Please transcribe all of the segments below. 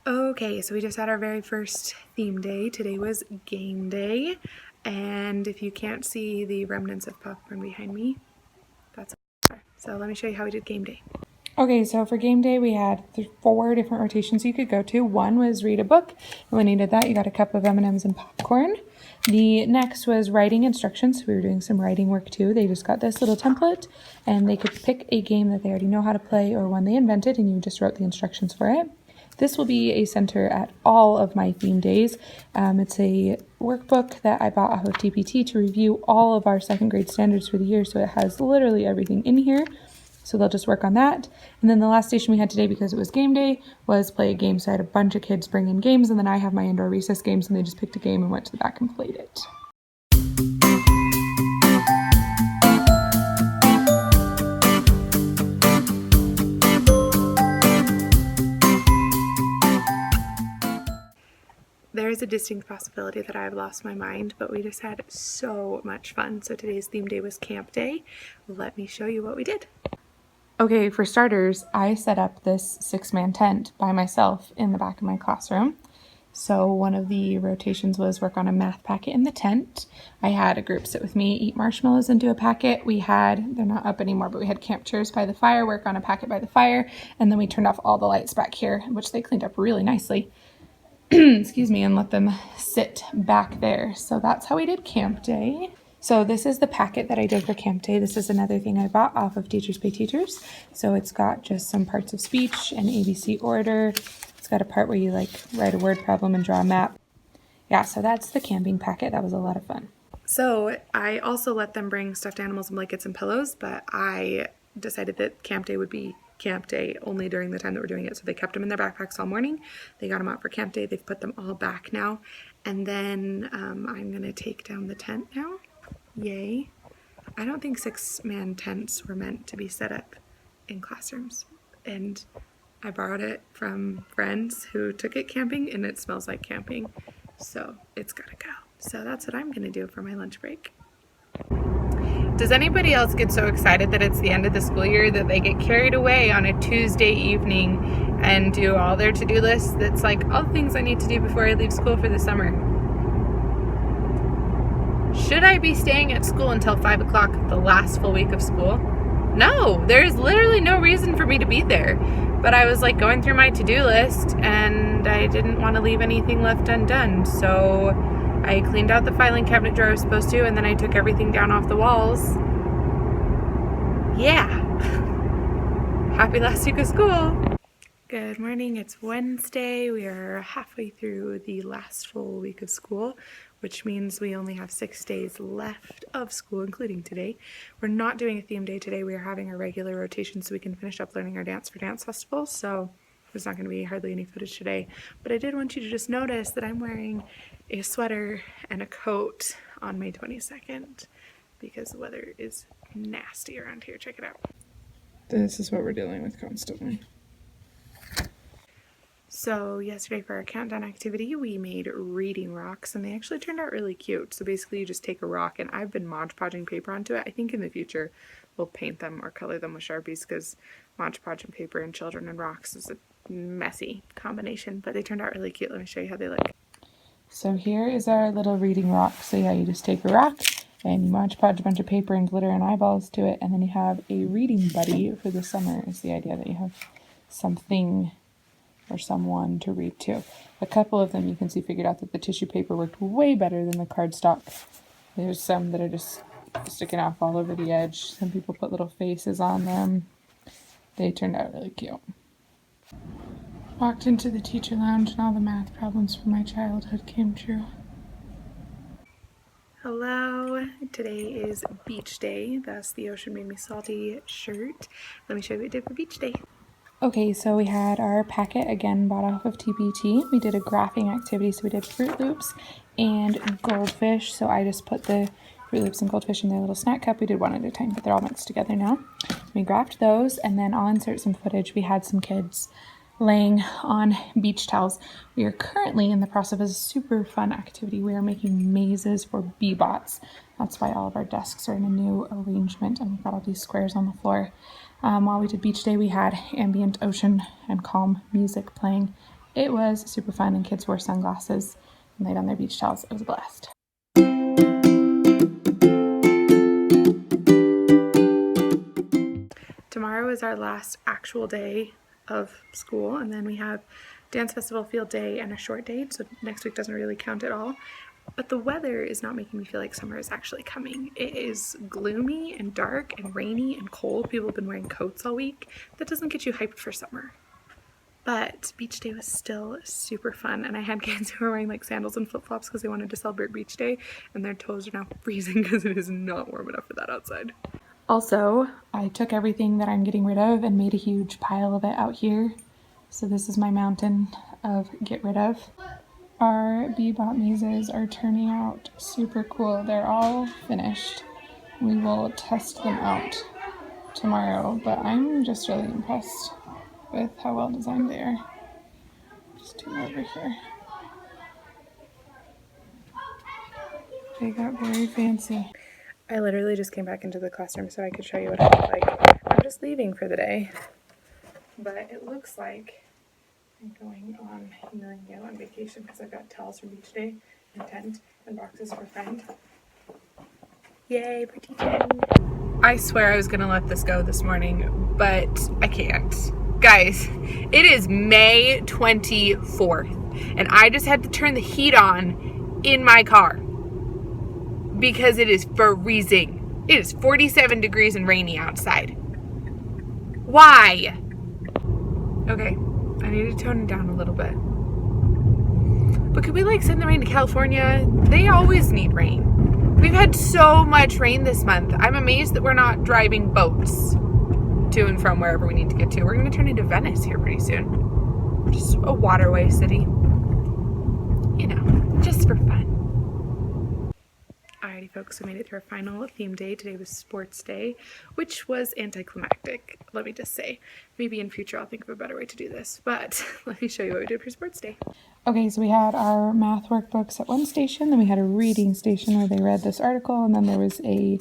Okay, so we just had our very first theme day. Today was game day, and if you can't see the remnants of popcorn behind me, that's what. So let me show you how we did game day. Okay, so for game day we had 4 different rotations you could go to. One was read a book, and when you did that you got a cup of M&Ms and popcorn. The next was writing instructions. We were doing some writing work too. They just got this little template and they could pick a game that they already know how to play or one they invented, and you just wrote the instructions for it. This will be a center at all of my theme days. It's a workbook that I bought off of TPT to review all of our second grade standards for the year, so it has literally everything in here. So they'll just work on that. And then the last station we had today, because it was game day, was play a game. So I had a bunch of kids bring in games, and then I have my indoor recess games, and they just picked a game and went to the back and played it. There is a distinct possibility that I've lost my mind, but we just had so much fun. So today's theme day was camp day. Let me show you what we did. Okay, for starters, I set up this 6-man tent by myself in the back of my classroom. So one of the rotations was work on a math packet in the tent. I had a group sit with me, eat marshmallows and do a packet. We had, they're not up anymore, but we had camp chairs by the fire, work on a packet by the fire, and then we turned off all the lights back here, which they cleaned up really nicely. Excuse me, and let them sit back there. So that's how we did camp day. So this is the packet that I did for camp day. This is another thing I bought off of Teachers Pay Teachers. So it's got just some parts of speech and ABC order. It's got a part where you like write a word problem and draw a map. Yeah, so that's the camping packet. That was a lot of fun. So I also let them bring stuffed animals and blankets and pillows, but I decided that camp day would be camp day only during the time that we're doing it. So they kept them in their backpacks all morning. They got them out for camp day. They've put them all back now. And then I'm going to take down the tent now. Yay. I don't think 6-man tents were meant to be set up in classrooms. And I borrowed it from friends who took it camping, and it smells like camping. So it's gotta go. So that's what I'm gonna do for my lunch break. Does anybody else get so excited that it's the end of the school year that they get carried away on a Tuesday evening and do all their to-do lists? That's like all the things I need to do before I leave school for the summer. Should I be staying at school until 5 o'clock the last full week of school? No, there's literally no reason for me to be there. But I was like going through my to-do list and I didn't want to leave anything left undone. So I cleaned out the filing cabinet drawer I was supposed to, and then I took everything down off the walls. Yeah. Happy last week of school. Good morning, it's Wednesday. We are halfway through the last full week of school, which means we only have 6 days left of school, including today. We're not doing a theme day today. We are having a regular rotation so we can finish up learning our dance for Dance Festival. So there's not going to be hardly any footage today. But I did want you to just notice that I'm wearing a sweater and a coat on May 22nd because the weather is nasty around here. Check it out. This is what we're dealing with constantly. So yesterday for our countdown activity, we made reading rocks, and they actually turned out really cute. So basically you just take a rock, and I've been Mod Podging paper onto it. I think in the future we'll paint them or color them with Sharpies, because Mod Podging paper and children and rocks is a messy combination, but they turned out really cute. Let me show you how they look. So here is our little reading rock. So yeah, you just take a rock and you Mod Podge a bunch of paper and glitter and eyeballs to it, and then you have a reading buddy for the summer. Is the idea that you have something or someone to read to. A couple of them you can see figured out that the tissue paper worked way better than the cardstock. There's some that are just sticking off all over the edge. Some people put little faces on them. They turned out really cute. Walked into the teacher lounge and all the math problems from my childhood came true. Hello, today is beach day, thus the Ocean Made Me Salty shirt. Let me show you what we did for beach day. Okay, so we had our packet, again, bought off of TPT. We did a graphing activity, so we did Fruit Loops and goldfish. So I just put the Fruit Loops and goldfish in their little snack cup. We did one at a time, but they're all mixed together now. We graphed those, and then I'll insert some footage. We had some kids laying on beach towels. We are currently in the process of a super fun activity. We are making mazes for bee-bots. That's why all of our desks are in a new arrangement, and we've got all these squares on the floor. While we did beach day, we had ambient ocean and calm music playing It was super fun, and kids wore sunglasses and laid on their beach towels. It was a blast. Tomorrow is our last actual day of school, and then we have dance festival field day and a short day, so next week doesn't really count at all. But the weather is not making me feel like summer is actually coming. It is gloomy and dark and rainy and cold. People have been wearing coats all week. That doesn't get you hyped for summer. But beach day was still super fun, and I had kids who were wearing like sandals and flip-flops because they wanted to celebrate beach day, and their toes are now freezing because it is not warm enough for that outside. Also, I took everything that I'm getting rid of and made a huge pile of it out here. So this is my mountain of get rid of. Our Bebop mazes are turning out super cool. They're all finished. We will test them out tomorrow, but I'm just really impressed with how well designed they are. Just turn over here. They got very fancy. I literally just came back into the classroom so I could show you what I look like. I'm just leaving for the day, but it looks like I'm going on Healing Yale on vacation because I've got towels from beach day and tent and boxes for friend. Yay for teaching. I swear I was gonna let this go this morning, but I can't. Guys, it is May 24th, and I just had to turn the heat on in my car because it is freezing. It is 47 degrees and rainy outside. Why? Okay, I need to tone it down a little bit. But could we like send the rain to California? They always need rain. We've had so much rain this month. I'm amazed that we're not driving boats to and from wherever we need to get to. We're going to turn into Venice here pretty soon. Just a waterway city. You know, just for fun. Alrighty folks, we made it to our final theme day. Today was sports day, which was anticlimactic, let me just say. Maybe in future I'll think of a better way to do this, but let me show you what we did for sports day. Okay, so we had our math workbooks at one station, then we had a reading station where they read this article, and then there was a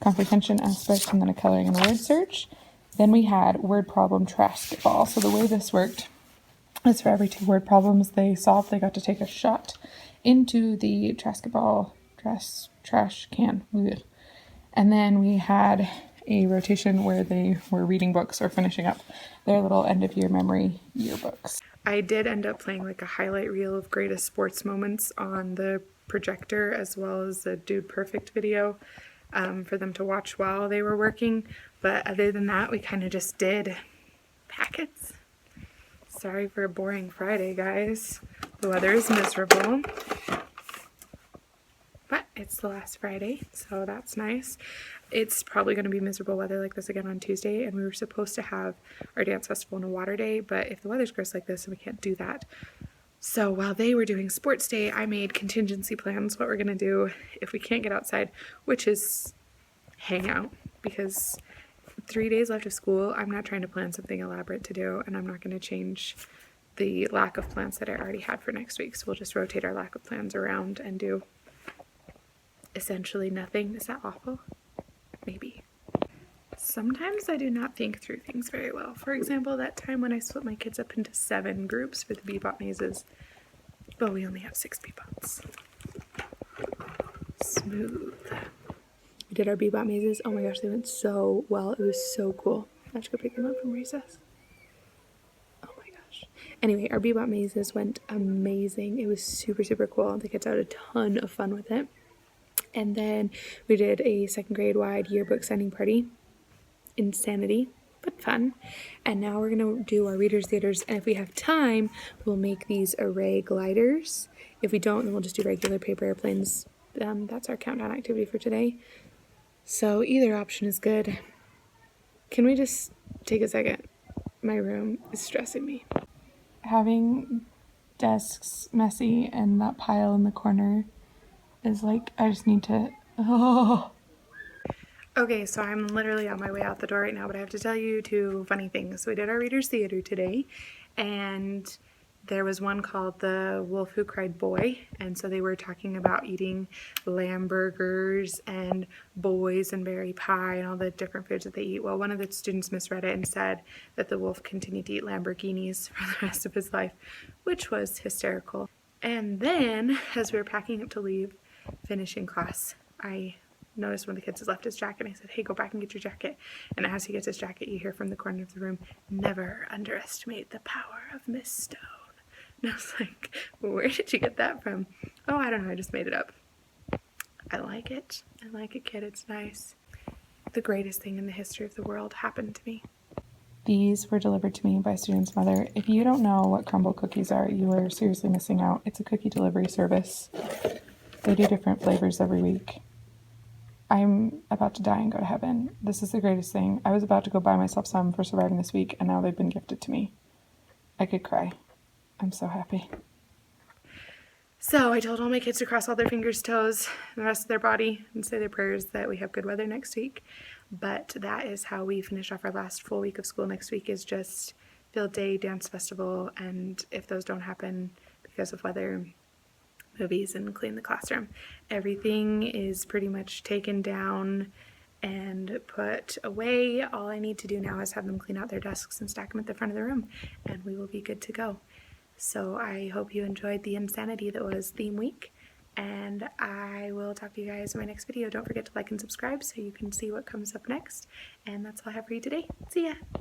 comprehension aspect, and then a coloring and word search. Then we had word problem basketball. So the way this worked is for every 2 word problems they solved, they got to take a shot into the trash can. And then we had a rotation where they were reading books or finishing up their little end of year memory yearbooks. I did end up playing like a highlight reel of greatest sports moments on the projector, as well as a Dude Perfect video for them to watch while they were working. But other than that, we kind of just did packets. Sorry for a boring Friday, guys. The weather is miserable. But it's the last Friday, so that's nice. It's probably going to be miserable weather like this again on Tuesday, and we were supposed to have our dance festival on a water day, but if the weather's gross like this, we can't do that. So while they were doing sports day, I made contingency plans, what we're going to do if we can't get outside, which is hang out, because 3 days left of school. I'm not trying to plan something elaborate to do, and I'm not going to change the lack of plans that I already had for next week, so we'll just rotate our lack of plans around and do essentially nothing. Is that awful? Maybe. Sometimes I do not think through things very well. For example, that time when I split my kids up into 7 groups for the Bebop mazes, but we only have 6 Bebops. Smooth. We did our Bebop mazes. Oh my gosh, they went so well. It was so cool. I should go pick them up from recess. Oh my gosh. Anyway, our Bebop mazes went amazing. It was super, super cool. The kids had a ton of fun with it. And then we did a 2nd grade wide yearbook signing party. Insanity, but fun. And now we're going to do our readers theaters, and if we have time, we'll make these array gliders. If we don't, then we'll just do regular paper airplanes. That's our countdown activity for today. So either option is good. Can we just take a second? My room is stressing me. Having desks messy and that pile in the corner is like, I just need to, oh. Okay, so I'm literally on my way out the door right now, but I have to tell you 2 funny things. So we did our readers theater today, and There was one called The Wolf Who Cried Boy, and so they were talking about eating lamb burgers and boysenberry pie and all the different foods that they eat. Well, one of the students misread it and said that the wolf continued to eat Lamborghinis for the rest of his life, which was hysterical. And then, as we were packing up to leave, finishing class, I noticed one of the kids has left his jacket, and I said, hey, go back and get your jacket. And as he gets his jacket, you hear from the corner of the room, never underestimate the power of Miss Stone. And I was like, where did you get that from? Oh, I don't know, I just made it up. I like it. I like it, kid. It's nice. The greatest thing in the history of the world happened to me. These were delivered to me by a student's mother. If you don't know what crumble cookies are, you are seriously missing out. It's a cookie delivery service. They do different flavors every week. I'm about to die and go to heaven. This is the greatest thing. I was about to go buy myself some for surviving this week, and now they've been gifted to me. I could cry. I'm so happy. So I told all my kids to cross all their fingers, toes, and the rest of their body and say their prayers that we have good weather next week. But that is how we finish off our last full week of school. Next week is just field day, dance festival, and if those don't happen because of weather, movies and clean the classroom. Everything is pretty much taken down and put away. All I need to do now is have them clean out their desks and stack them at the front of the room, and we will be good to go. So I hope you enjoyed the insanity that was theme week, and I will talk to you guys in my next video. Don't forget to like and subscribe so you can see what comes up next, and that's all I have for you today. See ya!